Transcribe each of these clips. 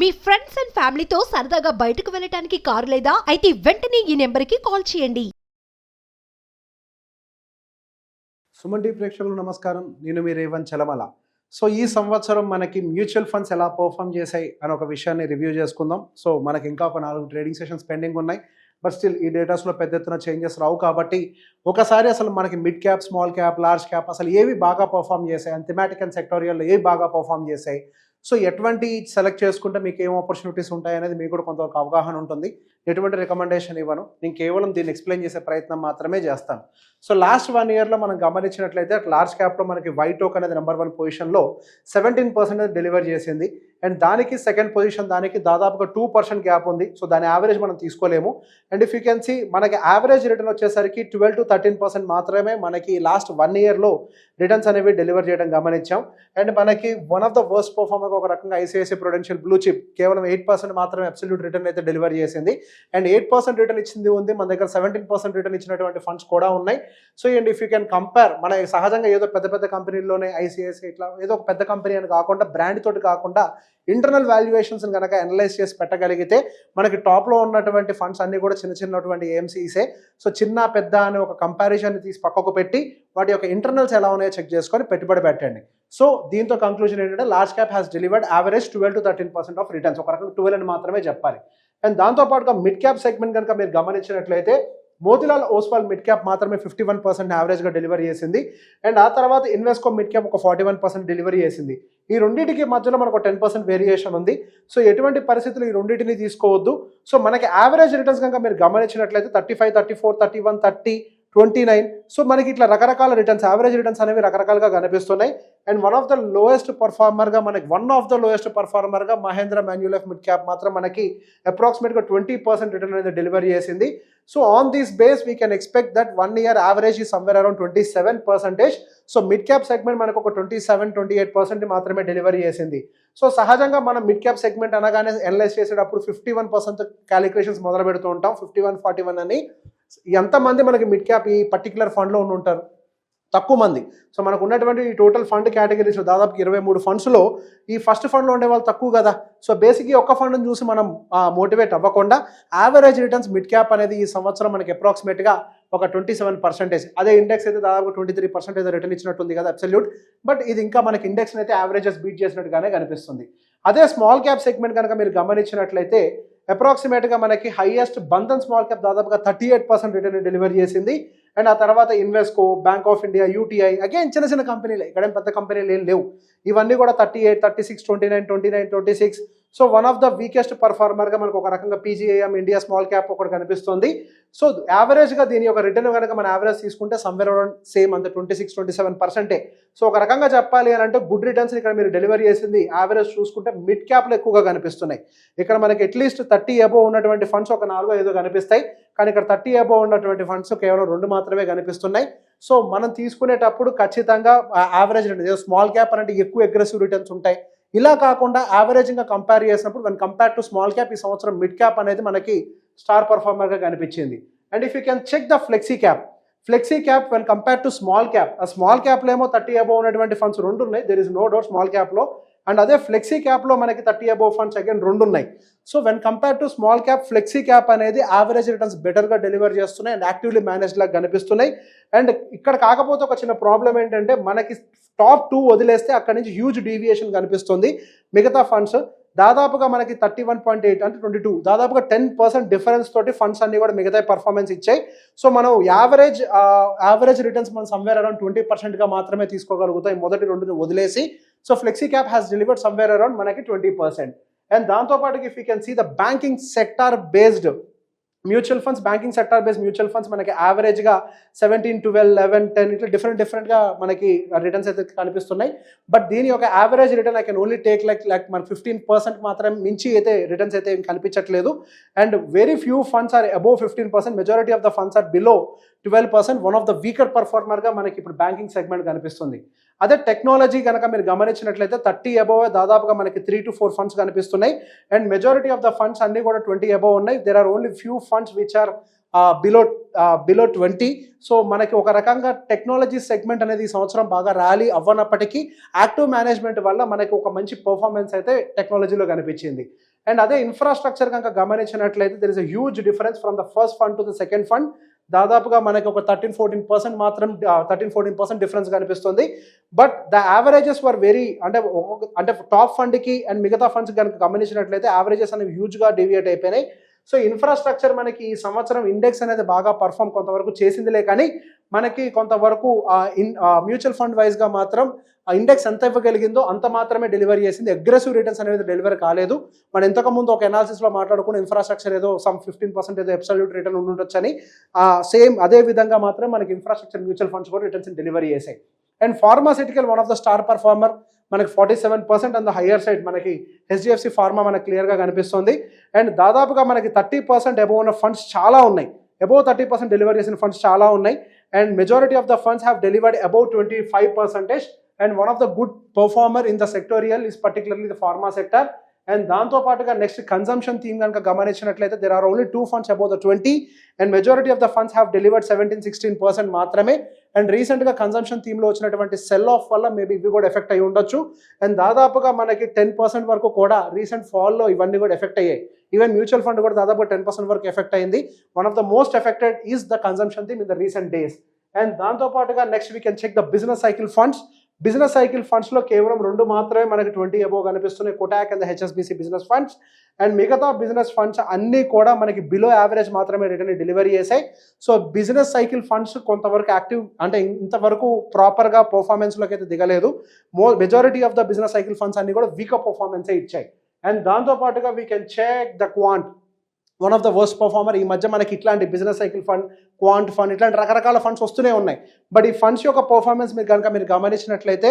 Me friends and ఫ్యామిలీతో సరదాగా బయటకు వెళ్ళటానికి కారు లేదా అయితే వెంటనే ఈ నెంబర్కి కాల్ చేయండి. సుమన్ టీవీ ప్రేక్షకులకు నమస్కారం. నేను మీ రేవంత్ చలమల. సో ఈ సంవత్సరం మనకి మ్యూచువల్ ఫండ్స్ ఎలా పర్ఫామ్ చేశాయి అని ఒక విషయాన్ని రివ్యూ చేసుకుందాం. సో మనకి ఇంకా ఒక 4 ట్రేడింగ్ సెషన్స్ పెండింగ్ ఉన్నాయి. బట్ స్టిల్ ఈ డేటాస్లో పెద్ద ఎత్తున చేంజెస్ రావు కాబట్టి ఒకసారి అసలు మనకి mid cap, small cap, large cap అసలు ఏవి బాగా పర్ఫామ్ చేశాయి, అండ్ థెమాటిక్ అండ్ సెక్టోరియల్లో ఏవి బాగా పర్ఫామ్ చేశాయి, సో ఎటువంటి సెలెక్ట్ చేసుకుంటే మీకు ఏం ఆపర్చునిటీస్ ఉంటాయి అనేది మీకు కూడా కొంతవరకు అవగాహన ఉంటుంది. ఎటువంటి రికమెండేషన్ ఇవ్వను, నేను కేవలం దీన్ని ఎక్స్ప్లెయిన్ చేసే ప్రయత్నం మాత్రమే చేస్తాను. సో లాస్ట్ 1 yearలో మనం గమనించినట్లయితే లార్జ్ క్యాప్లో మనకి వైటోక్ అనేది నెంబర్ 1 పొజిషన్లో 17% డెలివర్ చేసింది. అండ్ దానికి సెకండ్ పొజిషన్ దానికి దాదాపుగా 2% గ్యాప్ ఉంది. సో దాని యావరేజ్ మనం తీసుకోలేము. And if you can see మనకి యావరేజ్ రిటర్న్ వచ్చేసరికి 12 to 13% మాత్రమే మనకి లాస్ట్ 1 yearలో రిటర్న్స్ అనేవి డెలివర్ చేయడం గమనించాం. అండ్ మనకి one of the worst performer ఒక రకంగా ఐసిఐసిఐ ప్రుడెన్షియల్ బ్లూ చిప్ కేవలం 8% మాత్రమే అబ్సల్యూట్ రిటర్న్ అయితే డెలివర్ చేసింది. అండ్ 8% రిటర్న్ ఇచ్చింది ఉంది, మన దగ్గర 17% రిటర్న్ ఇచ్చినటువంటి ఫండ్స్ కూడా ఉన్నాయి. So and if you can compare, మన సహజంగా ఏదో పెద్ద పెద్ద కంపెనీల్లోనే ఐసిఐసిఐ ఇట్లా ఏదో ఒక పెద్ద కంపెనీ అని కాకుండా బ్రాండ్ తోటి కాకుండా ఇంటర్నల్ వాల్యుయేషన్స్ కనుక అనలైజ్ చేసి పెట్టగలిగితే మనకి టాప్లో ఉన్నటువంటి ఫండ్స్ అన్నీ కూడా చిన్నటువంటి ఏఎంసీసే. సో చిన్న పెద్ద అనే ఒక కంపారిజన్ తీసి పక్కకు పెట్టి వాటి యొక్క ఇంటర్నల్స్ ఎలా ఉన్నాయో చెక్ చేసుకొని పెట్టుబడి పెట్టండి. సో దీంతో కంక్లూజన్ ఏంటంటే large cap has delivered average 12 to 13% of returns, ఒక రకంగా 12 అని మాత్రమే చెప్పాలి. అండ్ దాంతోపాటుగా మిడ్ క్యాప్ సెగ్మెంట్ కనుక మీరు గమనించినట్లయితే మోతిలాల్ ఓస్వాల్ మిడ్ క్యాప్ మాత్రమే 51% యావరేజ్గా డెలివరీ చేసింది. అండ్ ఆ తర్వాత ఇన్వెస్కో మిడ్ క్యాప్ ఒక 41% డెలివరీ చేసింది. ఈ రెండింటికి మధ్యలో మనకు 10% వేరియేషన్ ఉంది. సో ఎటువంటి పరిస్థితులు ఈ రెండింటిని తీసుకోవద్దు. సో మనకి యావరేజ్ రిటర్న్స్ కనుక మీరు గమనించినట్లయితే 35, 34, 31, 30, 29. సో మనకి ఇట్లా రకరకాల రిటర్న్స్, యావరేజ్ రిటర్న్స్ అనేవి రకరకాలుగా కనిపిస్తున్నాయి. And one of the lowest పర్ఫార్మర్గా మహేంద్ర మాన్యులైఫ్ మిడ్ క్యాప్ మాత్రం మనకి అప్రాక్సిమేట్గా 20% రిటర్న్ అనేది డెలివరీ చేసింది. So on this base we can expect that 1 year average ఈ somewhere around 27%. So mid cap segment మనకు ఒక 27-28% మాత్రమే డెలివరీ చేసింది. సో సహజంగా మనం మిడ్ క్యాప్ సెగ్మెంట్ అనగానే అనలైజ్ చేసేటప్పుడు 51% క్యాలిక్యులేషన్స్ మొదలు పెడుతూ ఉంటాం, 51-41 అని. ఎంతమంది మనకి మిడ్ క్యాప్ ఈ పర్టికులర్ ఫండ్లో ఉంటారు? తక్కువ మంది. సో మనకు ఉన్నటువంటి ఈ టోటల్ ఫండ్ కేటగిరీస్ దాదాపు 23 ఫండ్స్లో ఈ ఫస్ట్ ఫండ్లో ఉండే వాళ్ళు తక్కువ కదా. సో బేసిక్గా ఒక్క ఫండ్ని చూసి మనం మోటివేట్ అవ్వకుండా యావరేజ్ రిటర్న్స్ మిడ్ క్యాప్ అనేది ఈ సంవత్సరం మనకి అప్రాక్సిమేట్గా ఒక 27%. అదే ఇండెక్స్ అయితే దాదాపు 23% ఏదో రిటర్న్ ఇచ్చినట్టుంది కదా అబ్సల్యూట్. బట్ ఇది ఇంకా మనకి ఇండెక్స్ని అయితే యావరేజెస్ బీట్ చేసినట్టుగానే కనిపిస్తుంది. అదే స్మాల్ క్యాప్ సెగ్మెంట్ కనుక మీరు గమనించినట్లయితే అప్రాక్సిమేట్గా మనకి హైయెస్ట్ బంధన్ స్మాల్ క్యాప్ దాదాపుగా 38% రిటర్న్ డెలివరీ చేసింది. అండ్ ఆ తర్వాత Invesco, bank of India, UTI, again చిన్న కంపెనీలే, ఇక్కడేం పెద్ద కంపెనీలు ఏం లేవు. ఇవన్నీ కూడా 38, 36, 29, 26. So one of the weakest పర్ఫార్మర్గా మనకు ఒక రకంగా పీజీఐఎం ఇండియా స్మాల్ క్యాప్ ఒకటి కనిపిస్తుంది. సో యావరేజ్గా దీని యొక్క రిటర్న్ కనుక మన యావరేజ్ తీసుకుంటే సమ్వేర్ అరౌండ్ సేమ్ అంత 26-27%. సో ఒక రకంగా చెప్పాలి అని అంటే గుడ్ రిటర్న్స్ ఇక్కడ మీరు డెలివరీ చేసింది యావరేజ్ చూసుకుంటే మిడ్ క్యాప్లో ఎక్కువగా కనిపిస్తున్నాయి. ఇక్కడ మనకి అట్లీస్ట్ 30 అబోవ్ ఉన్నటువంటి ఫండ్స్ ఒక 4-5 కనిపిస్తాయి, కానీ ఇక్కడ 30 అబోవ్ ఉన్నటువంటి ఫండ్స్ కేవలం 2 మాత్రమే కనిపిస్తున్నాయి. సో మనం తీసుకునేటప్పుడు ఖచ్చితంగా యావరేజ్ రిటర్న్, స్మాల్ క్యాప్ అంటే ఎక్కువ అగ్రెసివ్ రిటర్న్స్ ఉంటాయి. ఇలా కాకుండా యావరేజ్గా కంపేర్ చేసినప్పుడు one compare to small cap ఈ సంవత్సరం మిడ్ క్యాప్ అనేది మనకి స్టార్ పర్ఫార్మర్గా కనిపించింది. And if you can check the flexi cap when compare to small cap, ఆ స్మాల్ క్యాప్లో ఏమో 30 అబోవ్ ఉన్నటువంటి ఫండ్స్ 2 ఉన్నాయి, there is no doubt small క్యాప్లో. అండ్ అదే ఫ్లెక్సీ క్యాప్లో మనకి 30 అబోవ్ ఫండ్స్ అగైన్ 2 ఉన్నాయి. So when compare to small cap, flexi cap అనేది యావరేజ్ రిటర్న్స్ బెటర్గా డెలివర్ చేస్తున్నాయి అండ్ యాక్టివ్లీ మేనేజ్ లాగా కనిపిస్తున్నాయి. అండ్ ఇక్కడ కాకపోతే ఒక చిన్న ప్రాబ్లం ఏంటంటే మనకి టాప్ 2 వదిలేస్తే అక్కడి నుంచి హ్యూజ్ డీవియేషన్ కనిపిస్తుంది. మిగతా ఫండ్స్ దాదాపుగా మనకి 31.8 అంటే 22, దాదాపుగా 10% డిఫరెన్స్ తోటి ఫండ్స్ అన్ని కూడా మిగతా పర్ఫార్మెన్స్ ఇచ్చాయి. సో మనం యావరేజ్ రిటర్న్స్ మనం సమ్వేర్ అరౌండ్ 20%గా మాత్రమే తీసుకోగలుగుతాయి మొదటి 2 వదిలేసి. So flexi cap has delivered somewhere around మనకి 20%. అండ్ దాంతోపాటు if you can see the banking sector based mutual funds, banking sector based mutual funds మనకి యావరేజ్గా 17, 12, 11, 10 ఇట్లా డిఫరెంట్గా మనకి రిటర్న్స్ అయితే కనిపిస్తున్నాయి. బట్ దీని యొక్క average return I can only take like మన 15% మాత్రమే మించి అయితే రిటర్న్స్ అయితే కనిపించట్లేదు. And very few funds are above 15%, majority of the funds are below 12%. One of the weaker పర్ఫార్మర్గా మనకి ఇప్పుడు బ్యాంకింగ్ సెగ్మెంట్ కనిపిస్తుంది. అదే టెక్నాలజీ కనుక మీరు గమనించినట్లయితే 30 అబోవ్ దాదాపుగా మనకి 3 to 4 ఫండ్స్ కనిపిస్తున్నాయి. And majority of the funds అన్ని కూడా 20 అబోవ్ ఉన్నాయి. There are only few funds which are below 20. So మనకి ఒక రకంగా టెక్నాలజీ సెగ్మెంట్ అనేది ఈ సంవత్సరం బాగా ర్యాలీ అవ్వనప్పటికీ యాక్టివ్ మేనేజ్మెంట్ వల్ల మనకి ఒక మంచి పర్ఫార్మెన్స్ అయితే టెక్నాలజీలో కనిపించింది. అండ్ అదే ఇన్ఫ్రాస్ట్రక్చర్ కనుక గమనించినట్లయితే there is a huge difference from the first fund to the second fund. దాదాపుగా మనకి ఒక 13-14% మాత్రం 13-14% డిఫరెన్స్ కనిపిస్తుంది. But the averages were very అంటే టాప్ ఫండ్కి అండ్ మిగతా ఫండ్స్ కనుక గమనించినట్లయితే యావరేజెస్ అనేవి హ్యూజ్గా డీవియేట్ అయిపోయినాయి. సో ఇన్ఫ్రాస్ట్రక్చర్ మనకి ఈ సంవత్సరం ఇండెక్స్ అనేది బాగా పర్ఫామ్ కొంతవరకు చేసిందిలే, కానీ మనకి కొంతవరకు మ్యూచువల్ ఫండ్ వైజ్గా మాత్రం ఆ ఇండెక్స్ ఎంత ఇవ్వగలిగిందో అంత మాత్రమే డెలివరీ చేసింది. అగ్రెసివ్ రిటర్న్స్ అనేది డెలివరీ కాలేదు. మనం ఇంతకుముందు ఒక అనాలిసిస్లో మాట్లాడుకున్న ఇన్ఫ్రాస్ట్రక్చర్ ఏదో సమ్ 15% ఏదో అబ్సల్యూట్ రిటర్న్ ఉండొచ్చని, సేమ్ అదే విధంగా మాత్రం మనకి ఇన్ఫ్రాస్ట్రక్చర్ మ్యూచువల్ ఫండ్స్ కూడా రిటర్న్స్ డెలివరీ చేశాయి. And pharmaceutical one of the star performer, మనకి 47% ఆన్ ద హయ్యర్ సైడ్ మనకి హెచ్డిఎఫ్సి ఫార్మా మనకి క్లియర్గా కనిపిస్తుంది. అండ్ దాదాపుగా మనకి 30% అబోవ్ ఉన్న ఫండ్స్ చాలా ఉన్నాయి, అబోవ్ 30% డెలివరీ చేసిన ఫండ్స్ చాలా ఉన్నాయి. And majority of the funds have delivered above 25%. And one of the good performer in the sectorial is particularly the pharma sector. And దాంతో పాటుగా నెక్స్ట్ కన్సంప్షన్ థీమ్ కనుక గమనించినట్లయితే there are only 2 funds above the 20 and majority of the funds have delivered 17-16% మాత్రమే. And రీసెంట్గా consumption థీమ్లో వచ్చినటువంటి cell of వల్ల maybe ఇవి కూడా ఎఫెక్ట్ అయ్యి ఉండొచ్చు. అండ్ దాదాపుగా మనకి 10% వరకు కూడా రీసెంట్ ఫాల్లో ఇవన్నీ కూడా ఎఫెక్ట్ అయ్యాయి. ఈవెన్ మ్యూచువల్ ఫండ్ కూడా దాదాపు 10% వరకు ఎఫెక్ట్ అయింది. One of the most affected is the consumption theme in the recent days. And దాంతో పాటుగా next we can check the business cycle funds. Business cycle ఫండ్స్లో కేవలం 2 మాత్రమే మనకి 20 అబోవ్ కనిపిస్తున్నాయి, Kotak and HSBC business funds. And మిగతా బిజినెస్ ఫండ్స్ అన్నీ కూడా మనకి బిలో యావరేజ్ మాత్రమే రిటర్న్ డెలివరీ చేశాయి. సో బిజినెస్ సైకిల్ ఫండ్స్ కొంతవరకు యాక్టివ్ అంటే ఇంతవరకు ప్రాపర్గా పర్ఫార్మెన్స్లోకి అయితే దిగలేదు. Majority of the business cycle funds అన్ని కూడా వీక్ పర్ఫార్మెన్సే ఇచ్చాయి. అండ్ దాంతోపాటుగా we can check the quant, one of the worst performer. ఈ మధ్య మనకి ఇట్లాంటి business cycle fund, quant fund, ఇట్లాంటి రకరకాల ఫండ్స్ వస్తూనే ఉన్నాయి. బట్ ఈ ఫండ్స్ యొక్క పర్ఫార్మెన్స్ మీరు గమనించినట్లయితే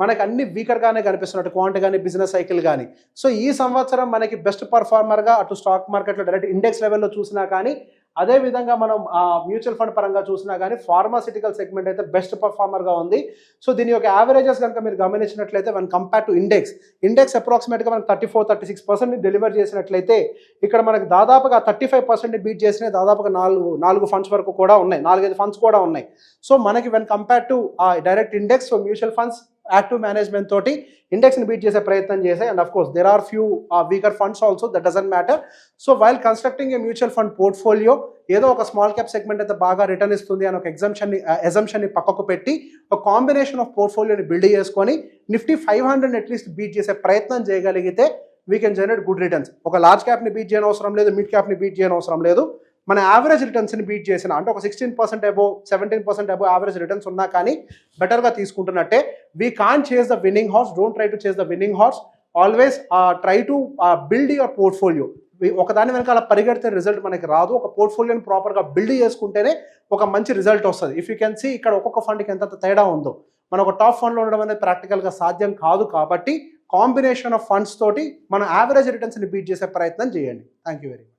మనకి అన్ని వీకర్గానే కనిపిస్తున్నట్టు, క్వాంట్ కానీ బిజినెస్ సైకిల్ కానీ. సో ఈ సంవత్సరం మనకి బెస్ట్ పర్ఫార్మర్గా అటు స్టాక్ మార్కెట్లో డైరెక్ట్ ఇండెక్స్ లెవెల్లో చూసినా కానీ, అదేవిధంగా మనం మ్యూచువల్ ఫండ్ పరంగా చూసినా కానీ ఫార్మాసిటికల్ సెగ్మెంట్ అయితే బెస్ట్ పర్ఫార్మర్గా ఉంది. సో దీని యొక్క యావరేజెస్ కనుక మీరు గమనించినట్లయితే వన్ కంపేర్ టు ఇండెక్స్ అప్రాక్సిమేట్గా మనకు 34-36% డెలివర్ చేసినట్లయితే, ఇక్కడ మనకు దాదాపుగా 35% బీట్ చేసిన దాదాపుగా 4 ఫండ్స్ వరకు కూడా ఉన్నాయి, 4-5 ఫండ్స్ కూడా ఉన్నాయి. సో మనకి when compare to direct index, so mutual funds active management తోటి ఇండెక్స్ని బీట్ చేసే ప్రయత్నం చేశాయి. And of course there are few weaker funds also, that doesn't matter. So while constructing a mutual fund portfolio, ఏదో ఒక small cap segment అయితే బాగా return ఇస్తుంది అని ఒక ఎజంప్షన్ని పక్కకు పెట్టి ఒక కాంబినేషన్ ఆఫ్ పోర్ట్ఫోలియోని బిల్డ్ చేసుకొని నిఫ్టీ 500 అట్లీస్ట్ బీట్ చేసే ప్రయత్నం చేయగలిగితే we can generate good returns. ఒక లార్జ్ క్యాప్ని బీట్ చేయని అవసరం లేదు, మిడ్ క్యాప్ని బీట్ చేయని అవసరం లేదు. మన యావరేజ్ రిటర్న్స్ని బీట్ చేసిన అంటే ఒక 16% అబోవ్ 17% అబోవ్ యావరేజ్ రిటర్న్స్ ఉన్నా కానీ బెటర్గా తీసుకుంటున్నట్టే. We can't chase the winning horse, don't try to chase the winning horse, always try to build your portfolio. ఒకదాని వెనకాల పరిగెడితే రిజల్ట్ మనకి రాదు, ఒక పోర్ట్ఫోలియోని ప్రాపర్గా బిల్డ్ చేసుకుంటేనే ఒక మంచి రిజల్ట్ వస్తుంది. ఇఫ్ యూ కెన్ సీ ఇక్కడ ఒక్కొక్క ఫండ్కి ఎంత తేడా ఉందో, మన ఒక టాప్ ఫండ్లో ఉండడం అనేది ప్రాక్టికల్గా సాధ్యం కాదు. కాబట్టి కాంబినేషన్ ఆఫ్ ఫండ్స్ తోటి మన యావరేజ్ రిటర్న్స్ని బీట్ చేసే ప్రయత్నం చేయండి. Thank you very much.